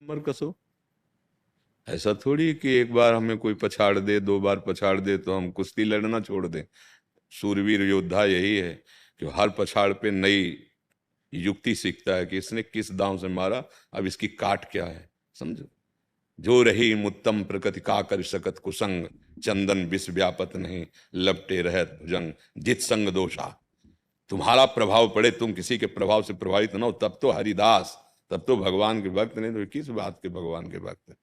कमर कसो। ऐसा थोड़ी कि एक बार हमें कोई पछाड़ दे, दो बार पछाड़ दे तो हम कुश्ती लड़ना छोड़ दें। सूरवीर योद्धा यही है कि हर पछाड़ पे नई युक्ति सीखता है कि इसने किस दांव से मारा, अब इसकी काट क्या है। समझो। जो रही मुत्तम प्रकृति का कर सकत कुसंग, चंदन विष व्यापत नहीं, लपटे रहत भुजंग, जित संग दोषा। तुम्हारा प्रभाव पड़े, तुम किसी के प्रभाव से प्रभावित ना हो, तब तो हरिदास, तब तो भगवान के भक्त। नहीं तो किस बात के भगवान के भक्त।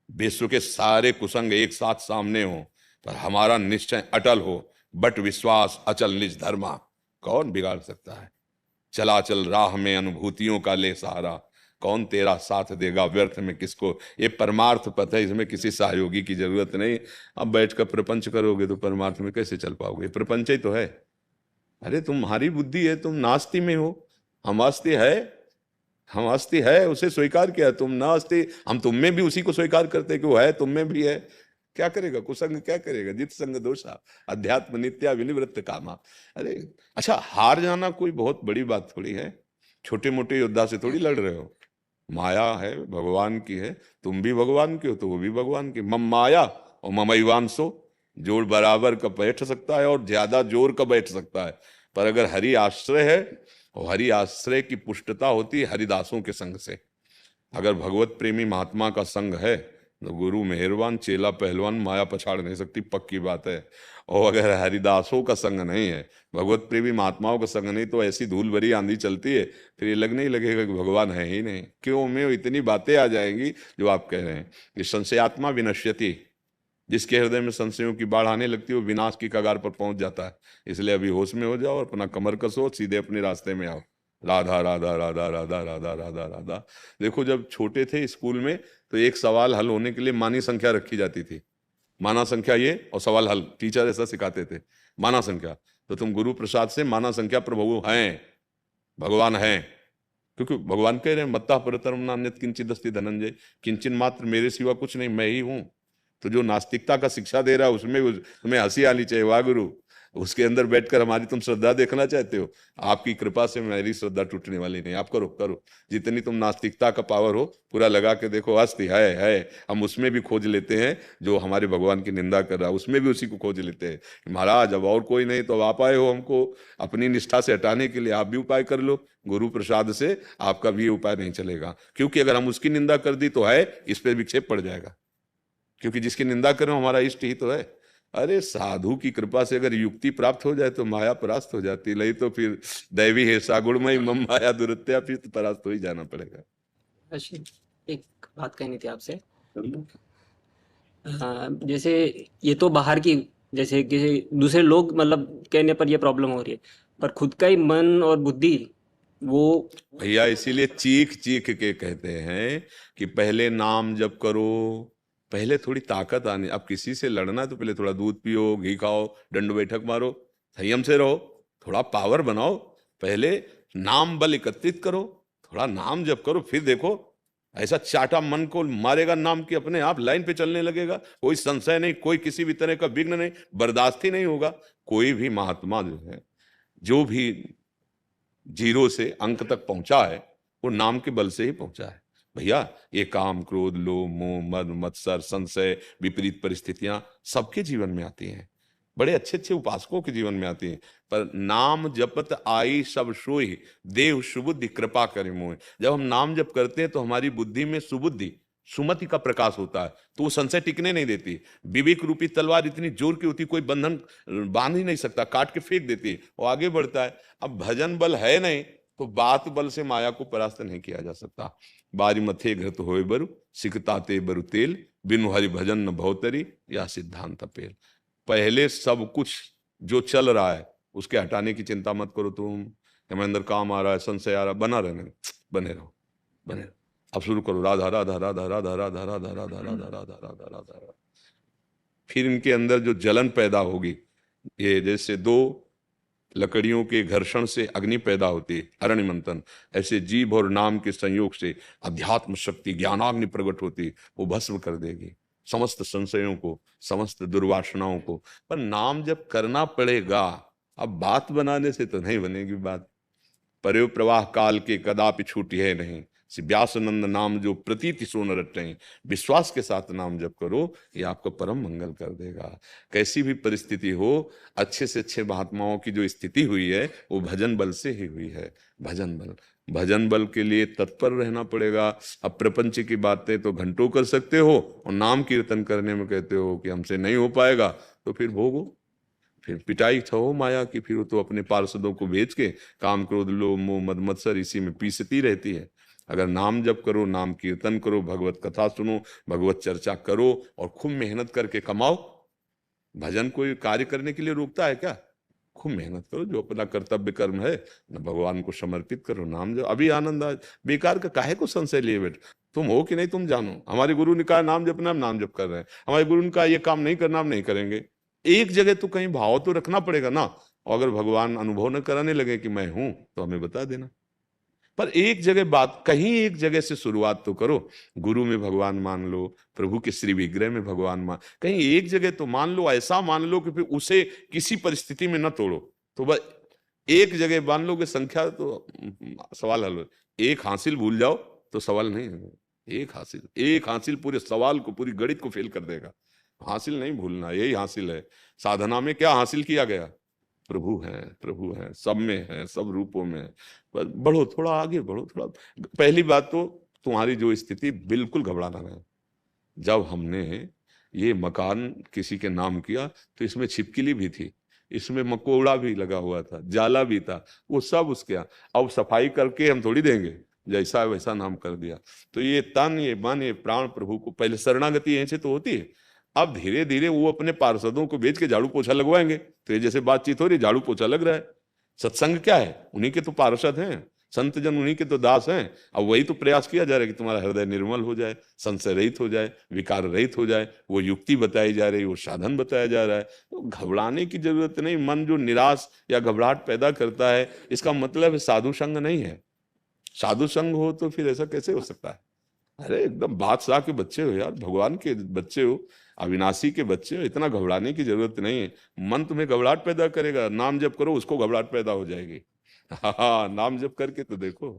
विश्व के सारे कुसंग एक साथ सामने हो पर हमारा निश्चय अटल हो, बट विश्वास अचल निज धर्मा, कौन बिगाड़ सकता है। चला चल राह में अनुभूतियों का ले सहारा, कौन तेरा साथ देगा व्यर्थ में किसको। ये परमार्थ पथ है, इसमें किसी सहयोगी की जरूरत नहीं। अब बैठकर प्रपंच करोगे तो परमार्थ में कैसे चल पाओगे, प्रपंच ही तो है। अरे तुम्हारी बुद्धि है, तुम नास्ति में हो, हम अस्ति है। हम अस्थि है उसे स्वीकार किया, तुम ना अस्थि, हम तुम में भी उसी को स्वीकार करते कि वो है, तुम में भी है। क्या करेगा कुसंग, क्या करेगा, जित संग दोषा, अध्यात्म नित्या विनिवृत्त कामा। अरे अच्छा, हार जाना कोई बहुत बड़ी बात थोड़ी है। छोटे मोटे योद्धा से थोड़ी लड़ रहे हो। माया है, भगवान की है। तुम भी भगवान के हो तो वो भी भगवान की। मम माया और ममैवांसो, जोड़ बराबर का बैठ सकता है और ज्यादा जोर का बैठ सकता है। पर अगर हरि आश्रय है, और हरि आश्रय की पुष्टता होती है हरिदासों के संग से। अगर भगवत प्रेमी महात्मा का संग है तो गुरु मेहरबान, चेला पहलवान, माया पछाड़ नहीं सकती, पक्की बात है। और अगर हरिदासों का संग नहीं है, भगवत प्रेमी महात्माओं का संग नहीं, तो ऐसी धूल भरी आंधी चलती है, फिर ये लगने ही लगेगा कि भगवान है ही नहीं। क्यों में इतनी बातें आ जाएंगी जो आप कह रहे हैं कि संशयात्मा विनश्यति। जिसके हृदय में संशयों की बाढ़ आने लगती है वो विनाश की कगार पर पहुंच जाता है। इसलिए अभी होश में हो जाओ और अपना कमर कसो, सीधे अपने रास्ते में आओ। राधा राधा राधा राधा राधा राधा राधा। देखो जब छोटे थे स्कूल में तो एक सवाल हल होने के लिए मानी संख्या रखी जाती थी। माना संख्या ये और सवाल हल, टीचर ऐसा सिखाते थे। माना संख्या, तो तुम गुरु प्रसाद से माना संख्या प्रभु हैं, भगवान हैं। क्योंकि भगवान कह रहे हैं मत्ता परतरम नान्यत किंचित अस्ति धनंजय, किंचन मात्र मेरे सिवा कुछ नहीं, मैं ही हूं। तो जो नास्तिकता का शिक्षा दे रहा है उसमें तुम्हें हंसी आनी चाहिए। वाह गुरु, उसके अंदर बैठकर हमारी तुम श्रद्धा देखना चाहते हो। आपकी कृपा से मेरी श्रद्धा टूटने वाली नहीं। आप करो करो, जितनी तुम नास्तिकता का पावर हो पूरा लगा के देखो। अस्थि है, हम उसमें भी खोज लेते हैं जो हमारे भगवान की निंदा कर रहा है, उसमें भी उसी को खोज लेते हैं। महाराज अब और कोई नहीं तो अब आप आए हो हमको अपनी निष्ठा से हटाने के लिए, आप भी उपाय कर लो। गुरु प्रसाद से आपका भी उपाय नहीं चलेगा, क्योंकि अगर हम उसकी निंदा कर दी तो है इस पर विक्षेप पड़ जाएगा। क्योंकि जिसकी निंदा करें हमारा इष्ट ही तो है। अरे साधु की कृपा से अगर युक्ति प्राप्त हो जाए तो माया परास्त हो जाती, नहीं तो फिर दैवी है सागुणमय मम माया दुरत्या, फिर तो परास्त हो ही जाना पड़ेगा। अच्छा, एक बात कहनी थी आपसे। जैसे ये तो बाहर की, जैसे कि दूसरे लोग मतलब कहने पर ये प्रॉब्लम हो रही है, पर खुद का ही मन और बुद्धि वो। भैया इसीलिए चीख चीख के कहते हैं कि पहले नाम जप करो, पहले थोड़ी ताकत आने। अब किसी से लड़ना है तो पहले थोड़ा दूध पियो, घी खाओ, दंड बैठक मारो, संयम से रहो, थोड़ा पावर बनाओ। पहले नाम बल एकत्रित करो, थोड़ा नाम जप करो, फिर देखो ऐसा चाटा मन को मारेगा नाम की अपने आप लाइन पे चलने लगेगा। कोई संशय नहीं, कोई किसी भी तरह का विघ्न नहीं, बर्दाश्त ही नहीं होगा। कोई भी महात्मा जो है, जो भी जीरो से अंक तक पहुंचा है वो नाम के बल से ही पहुंचा है। भैया ये काम क्रोध लोभ मोह मद मत्सर संशय विपरीत परिस्थितियां सबके जीवन में आती हैं, बड़े अच्छे अच्छे उपासकों के जीवन में आती हैं। पर नाम जपत आई सब सोई, देव सुबुद्धि कृपा करे मोह। जब हम नाम जप करते हैं तो हमारी बुद्धि में सुबुद्धि सुमति का प्रकाश होता है, तो वो संशय टिकने नहीं देती। विवेक रूपी तलवार इतनी जोर की होती कोई बंधन बांध ही नहीं सकता, काट के फेंक देती है, वो आगे बढ़ता है। अब भजन बल है नहीं तो बात बल से माया को परास्त नहीं किया जा सकता। बारी मथे घृत होए बरु, सिकता ते बरु तेल, बिनु हरि भजन न भवतरी, या सिद्धांत पेल। पहले सब कुछ जो चल रहा है उसके हटाने की चिंता मत करो तुम। हमारे अंदर काम आ रहा है, संशय आ रहा है, बना रहने, बने रहो, बने रहो। अब शुरू करो राधा राधा राधा राधा राधा राधा राधा राधा राधा राधा राधा। फिर इनके अंदर जो जलन पैदा होगी, ये जैसे दो लकड़ियों के घर्षण से अग्नि पैदा होती है अरण्य मंथन, ऐसे जीभ और नाम के संयोग से अध्यात्म शक्ति ज्ञानाग्नि प्रकट होती, वो भस्म कर देगी समस्त संशयों को, समस्त दुर्वासनाओं को। पर नाम जब करना पड़ेगा, अब बात बनाने से तो नहीं बनेगी बात। परे प्रवाह काल के कदापि छूटी है नहीं, व्यासनंद नाम जो प्रतीति सो न रटें, विश्वास के साथ नाम जप करो, ये आपका परम मंगल कर देगा। कैसी भी परिस्थिति हो, अच्छे से अच्छे महात्माओं की जो स्थिति हुई है वो भजन बल से ही हुई है। भजन बल, भजन बल के लिए तत्पर रहना पड़ेगा। अब प्रपंच की बातें तो घंटों कर सकते हो, और नाम कीर्तन करने में कहते हो कि हमसे नहीं हो पाएगा, तो फिर भोगो, फिर पिटाई छहो माया की। फिर वो तो अपने पार्षदों को भेज के काम क्रोध लोभ मोह मद मत्सर इसी में पीसती रहती है। अगर नाम जप करो, नाम कीर्तन करो, भगवत कथा सुनो, भगवत चर्चा करो, और खूब मेहनत करके कमाओ। भजन कोई कार्य करने के लिए रोकता है क्या? खूब मेहनत करो, जो अपना कर्तव्य कर्म है न भगवान को समर्पित करो, नाम जप। अभी आनंद आज बेकार का काहे को संशय लिए बैठ, तुम हो कि नहीं तुम जानो। हमारे गुरु ने कहा नाम जपना, हम नाम जप कर रहे हैं। हमारे गुरु ने कहा ये काम नहीं करना, हम नहीं करेंगे। एक जगह तो कहीं भाव तो रखना पड़ेगा ना। और अगर भगवान अनुभव न कराने लगे कि मैं हूं, तो हमें बता देना। पर एक जगह बात, कहीं एक जगह से शुरुआत तो करो। गुरु में भगवान मान लो, प्रभु के श्री विग्रह में भगवान मान, कहीं एक जगह तो मान लो। ऐसा मान लो कि फिर उसे किसी परिस्थिति में न तोड़ो। तो बस एक जगह मान लो कि संख्या तो सवाल हल, एक हासिल भूल जाओ तो सवाल नहीं है। एक हासिल पूरे सवाल को, पूरी गणित को फेल कर देगा। हासिल नहीं भूलना, यही हासिल है। साधना में क्या हासिल किया गया? प्रभु है, सब में है, सब रूपों में है। बस बढ़ो, थोड़ा आगे बढ़ो, थोड़ा। पहली बात तो तुम्हारी जो स्थिति, बिल्कुल घबराना नहीं। जब हमने ये मकान किसी के नाम किया तो इसमें छिपकली भी थी, इसमें मकोड़ा भी लगा हुआ था, जाला भी था, वो सब उसके यहाँ। अब सफाई करके हम थोड़ी देंगे, जैसा है वैसा नाम कर दिया। तो ये तन, ये मन, ये प्राण प्रभु को, पहले शरणागति यहीं से तो होती है। अब धीरे धीरे वो अपने पार्षदों को भेज के झाड़ू पोछा लगवाएंगे। तो ये जैसे बातचीत हो रही, झाड़ू पोछा लग रहा है। सत्संग क्या है? उन्हीं के तो पार्षद हैं, संत जन उन्हीं के तो दास हैं। अब वही तो प्रयास किया जा रहा है कि तुम्हारा हृदय निर्मल हो जाए, संशय रहित हो जाए, विकार रहित हो जाए। वो युक्ति बताई जा रही, वो साधन बताया जा रहा है। तो घबराने की जरूरत नहीं। मन जो निराश या घबराहट पैदा करता है, इसका मतलब साधु संग नहीं है। साधु संग हो तो फिर ऐसा कैसे हो सकता है? अरे एकदम बादशाह के बच्चे हो यार, भगवान के बच्चे हो, अविनाशी के बच्चे हो, इतना घबराने की जरूरत नहीं है। मन तुम्हें घबराहट पैदा करेगा, नाम जप करो, उसको घबराहट पैदा हो जाएगी। हाँ, नाम जप करके तो देखो।